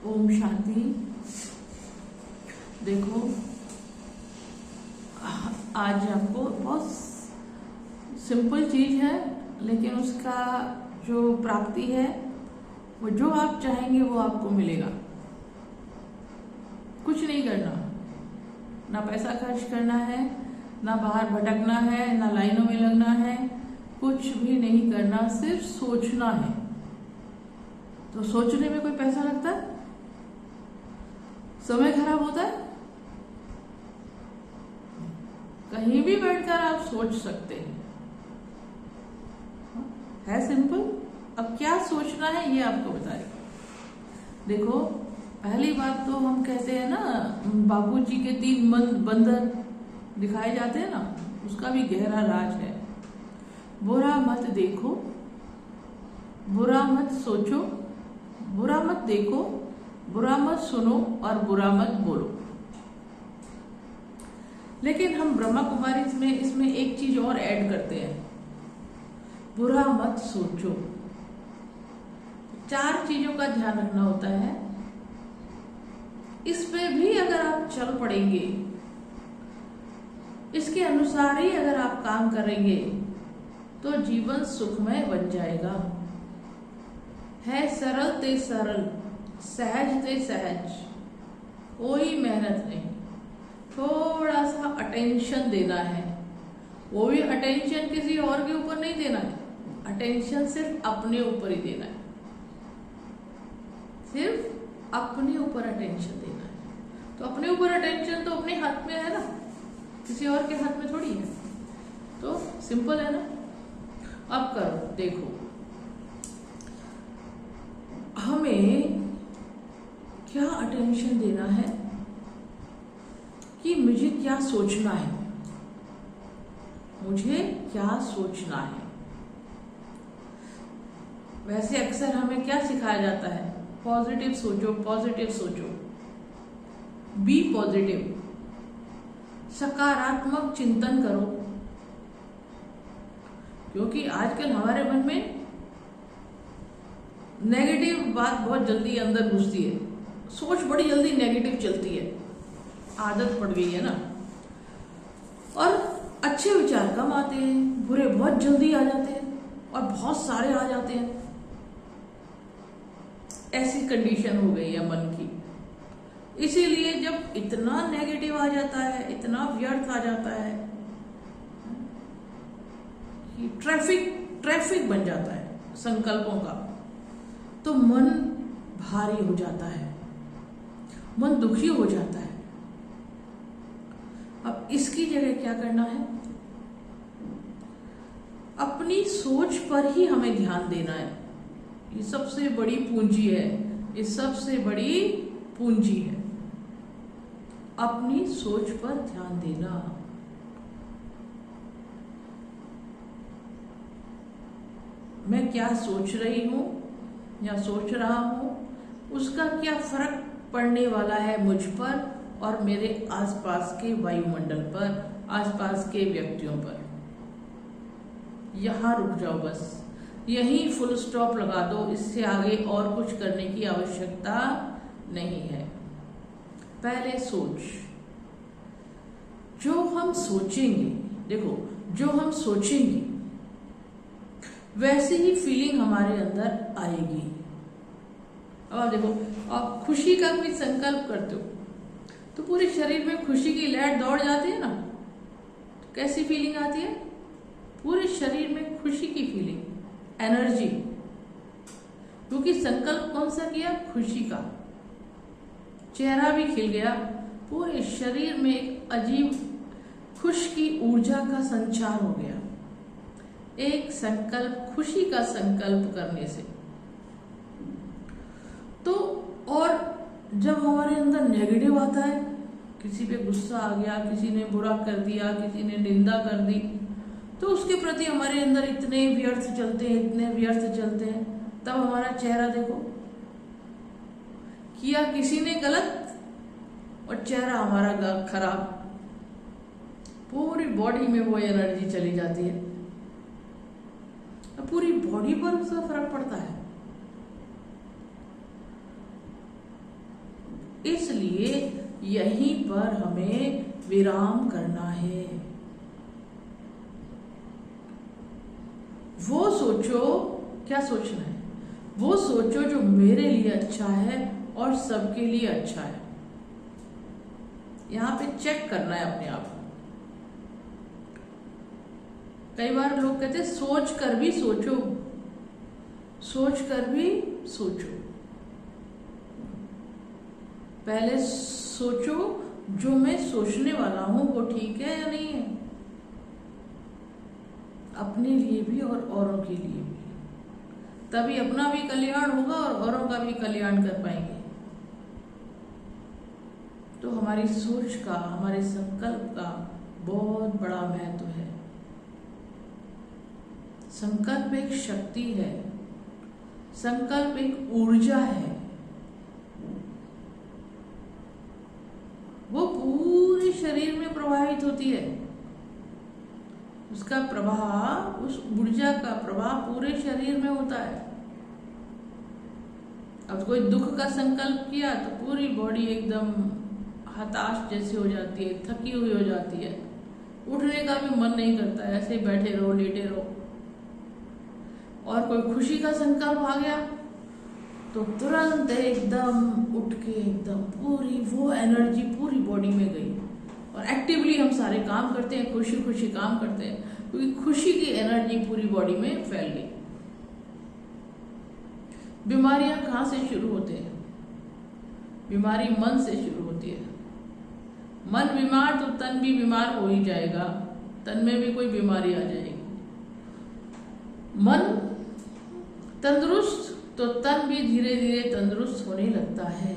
ओम शांति। देखो, आज आपको बहुत सिंपल चीज है, लेकिन उसका जो प्राप्ति है वो जो आप चाहेंगे वो आपको मिलेगा। कुछ नहीं करना, ना पैसा खर्च करना है, ना बाहर भटकना है, ना लाइनों में लगना है, कुछ भी नहीं करना, सिर्फ सोचना है। तो सोचने में कोई पैसा लगता है? समय खराब होता है? कहीं भी बैठकर आप सोच सकते हैं। है सिंपल। अब क्या सोचना है ये आपको बताएगा। देखो, पहली बात तो हम कहते हैं ना, बाबूजी के 3 बंदर दिखाए जाते हैं ना, उसका भी गहरा राज है। बुरा मत देखो, बुरा मत सोचो, बुरा मत देखो, बुरा मत सुनो और बुरा मत बोलो। लेकिन हम ब्रह्मा कुमारी में इसमें एक चीज और ऐड करते हैं, बुरा मत सोचो। 4 चीजों का ध्यान रखना होता है। इस पे भी अगर आप चल पड़ेंगे, इसके अनुसार ही अगर आप काम करेंगे तो जीवन सुखमय बन जाएगा। है सरल ते सरल, सहज ते सहज, कोई मेहनत नहीं। थोड़ा सा अटेंशन देना है, वो भी अटेंशन किसी और के ऊपर नहीं देना है, अटेंशन सिर्फ अपने ऊपर ही देना है, सिर्फ अपने ऊपर अटेंशन देना है। तो अपने ऊपर अटेंशन तो अपने हाथ में है ना, किसी और के हाथ में थोड़ी है। तो सिंपल है ना। अब करो, देखो हमें क्या अटेंशन देना है कि मुझे क्या सोचना है, मुझे क्या सोचना है। वैसे अक्सर हमें क्या सिखाया जाता है, पॉजिटिव सोचो, पॉजिटिव सोचो, बी पॉजिटिव, सकारात्मक चिंतन करो। क्योंकि आजकल हमारे मन में नेगेटिव बात बहुत जल्दी अंदर घुसती है, सोच बड़ी जल्दी नेगेटिव चलती है, आदत पड़ गई है ना। और अच्छे विचार कम आते हैं, बुरे बहुत जल्दी आ जाते हैं और बहुत सारे आ जाते हैं। ऐसी कंडीशन हो गई है मन की। इसीलिए जब इतना नेगेटिव आ जाता है, इतना व्यर्थ आ जाता है कि ट्रैफिक बन जाता है संकल्पों का, तो मन भारी हो जाता है, मन दुखी हो जाता है। अब इसकी जगह क्या करना है, अपनी सोच पर ही हमें ध्यान देना है। ये सबसे बड़ी पूंजी है, ये सबसे बड़ी पूंजी है, अपनी सोच पर ध्यान देना। मैं क्या सोच रही हूं या सोच रहा हूं, उसका क्या फर्क पड़ने वाला है मुझ पर और मेरे आसपास के वायुमंडल पर, आसपास के व्यक्तियों पर। यहां रुक जाओ, बस यहीं फुल स्टॉप लगा दो। इससे आगे और कुछ करने की आवश्यकता नहीं है। पहले सोच, जो हम सोचेंगे, देखो जो हम सोचेंगे वैसी ही फीलिंग हमारे अंदर आएगी। अब देखो, आप खुशी का कोई संकल्प करते हो तो पूरे शरीर में खुशी की लहर दौड़ जाती है ना। तो कैसी फीलिंग आती है? पूरे शरीर में खुशी की फीलिंग, एनर्जी। क्योंकि संकल्प कौन सा किया? खुशी का। चेहरा भी खिल गया, पूरे शरीर में एक अजीब खुश की ऊर्जा का संचार हो गया, एक संकल्प, खुशी का संकल्प करने से। तो और जब हमारे अंदर नेगेटिव आता है, किसी पे गुस्सा आ गया, किसी ने बुरा कर दिया, किसी ने निंदा कर दी, तो उसके प्रति हमारे अंदर इतने व्यर्थ चलते हैं, इतने व्यर्थ चलते हैं। तब हमारा चेहरा देखो, किया किसी ने गलत और चेहरा हमारा खराब, पूरी बॉडी में वो एनर्जी चली जाती है, पूरी बॉडी पर उसका फर्क पड़ता है। इसलिए यहीं पर हमें विराम करना है। वो सोचो, क्या सोचना है? वो सोचो जो मेरे लिए अच्छा है और सबके लिए अच्छा है। यहां पे चेक करना है अपने आप को। कई बार लोग कहते हैं सोच कर भी सोचो, सोच कर भी सोचो। पहले सोचो जो मैं सोचने वाला हूं वो ठीक है या नहीं है, अपने लिए भी और औरों के लिए भी। तभी अपना भी कल्याण होगा और औरों का भी कल्याण कर पाएंगे। तो हमारी सोच का, हमारे संकल्प का बहुत बड़ा महत्व है। संकल्प एक शक्ति है, संकल्प एक ऊर्जा है। वो पूरे शरीर में प्रवाहित होती है। उसका प्रभाव, उस ऊर्जा का प्रभाव पूरे शरीर में होता है। अब कोई दुख का संकल्प किया तो पूरी बॉडी एकदम हताश जैसी हो जाती है, थकी हुई हो जाती है, उठने का भी मन नहीं करता है, ऐसे ही बैठे रहो, लेटे रहो। और कोई खुशी का संकल्प आ गया तो तुरंत एकदम उठ के एकदम पूरी वो एनर्जी पूरी बॉडी में गई और एक्टिवली हम सारे काम करते हैं, खुशी खुशी काम करते हैं, क्योंकि खुशी की एनर्जी पूरी बॉडी में फैल गई। बीमारियां कहां से शुरू होते हैं? बीमारी मन से शुरू होती है। मन बीमार तो तन भी बीमार हो ही जाएगा, तन में भी कोई बीमारी आ जाएगी। मन तंदुरुस्त तो तन भी धीरे धीरे तंदुरुस्त होने लगता है,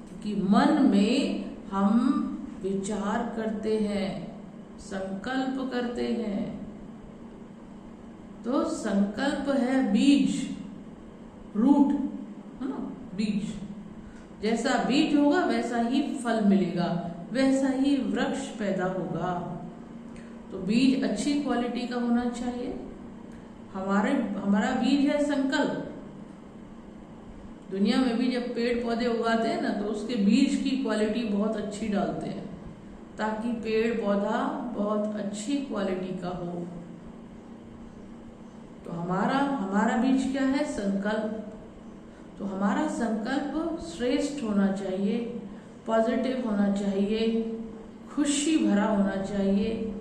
क्योंकि मन में हम विचार करते हैं, संकल्प करते हैं। तो संकल्प है बीज, रूट है ना, बीज। जैसा बीज होगा वैसा ही फल मिलेगा, वैसा ही वृक्ष पैदा होगा। तो बीज अच्छी क्वालिटी का होना चाहिए। हमारा बीज है संकल्प। दुनिया में भी जब पेड़ पौधे उगाते हैं ना तो उसके बीज की क्वालिटी बहुत अच्छी डालते हैं, ताकि पेड़ पौधा बहुत अच्छी क्वालिटी का हो। तो हमारा बीज क्या है? संकल्प। तो हमारा संकल्प श्रेष्ठ होना चाहिए, पॉजिटिव होना चाहिए, खुशी भरा होना चाहिए,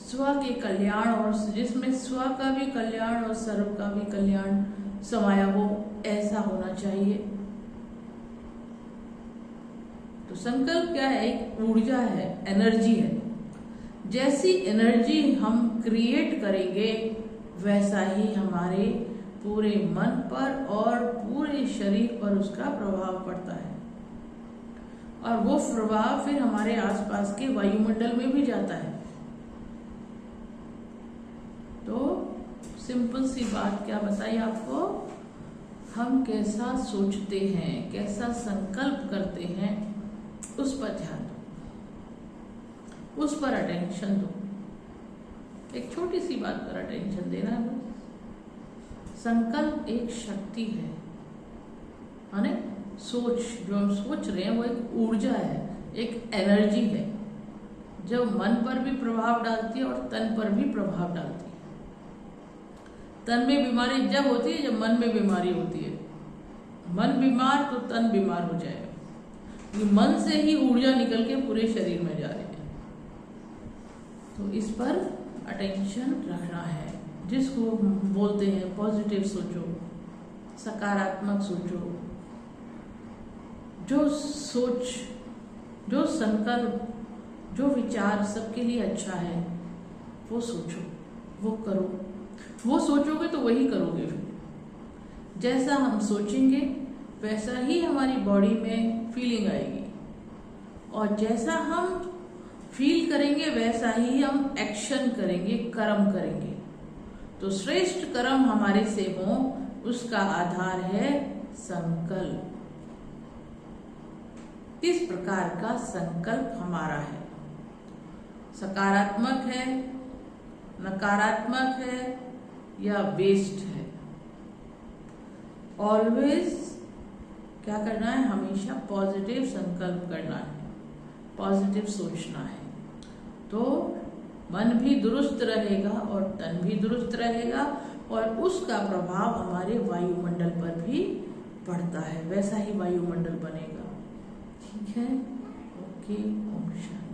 स्व के कल्याण, और जिसमें स्व का भी कल्याण और सर्व का भी कल्याण समाया हो, ऐसा होना चाहिए। तो संकल्प क्या है? एक ऊर्जा है, एनर्जी है। जैसी एनर्जी हम क्रिएट करेंगे वैसा ही हमारे पूरे मन पर और पूरे शरीर पर उसका प्रभाव पड़ता है, और वो प्रभाव फिर हमारे आसपास के वायुमंडल में भी जाता है। तो सिंपल सी बात क्या बताई आपको? हम कैसा सोचते हैं, कैसा संकल्प करते हैं, उस पर ध्यान दो, उस पर अटेंशन दो। एक छोटी सी बात पर अटेंशन देना है। संकल्प एक शक्ति है, ना? सोच, जो हम सोच रहे हैं वो एक ऊर्जा है, एक एनर्जी है, जो मन पर भी प्रभाव डालती है और तन पर भी प्रभाव डालती है। तन में बीमारी जब होती है जब मन में बीमारी होती है। मन बीमार तो तन बीमार हो जाएगा, क्योंकि मन से ही ऊर्जा निकल के पूरे शरीर में जा रही है। तो इस पर अटेंशन रखना है, जिसको बोलते हैं पॉजिटिव सोचो, सकारात्मक सोचो। जो सोच, जो संकल्प, जो विचार सबके लिए अच्छा है वो सोचो, वो करो। वो सोचोगे तो वही करोगे। फिर जैसा हम सोचेंगे वैसा ही हमारी बॉडी में फीलिंग आएगी, और जैसा हम फील करेंगे वैसा ही हम एक्शन करेंगे, कर्म करेंगे। तो श्रेष्ठ कर्म हमारे से हो, उसका आधार है संकल्प। किस प्रकार का संकल्प हमारा है? सकारात्मक है, नकारात्मक है या वेस्ट है? ऑलवेज क्या करना है, हमेशा पॉजिटिव संकल्प करना है, पॉजिटिव सोचना है, तो मन भी दुरुस्त रहेगा और तन भी दुरुस्त रहेगा और उसका प्रभाव हमारे वायुमंडल पर भी पड़ता है, वैसा ही वायुमंडल बनेगा। ठीक है, ओके, ओम शांति।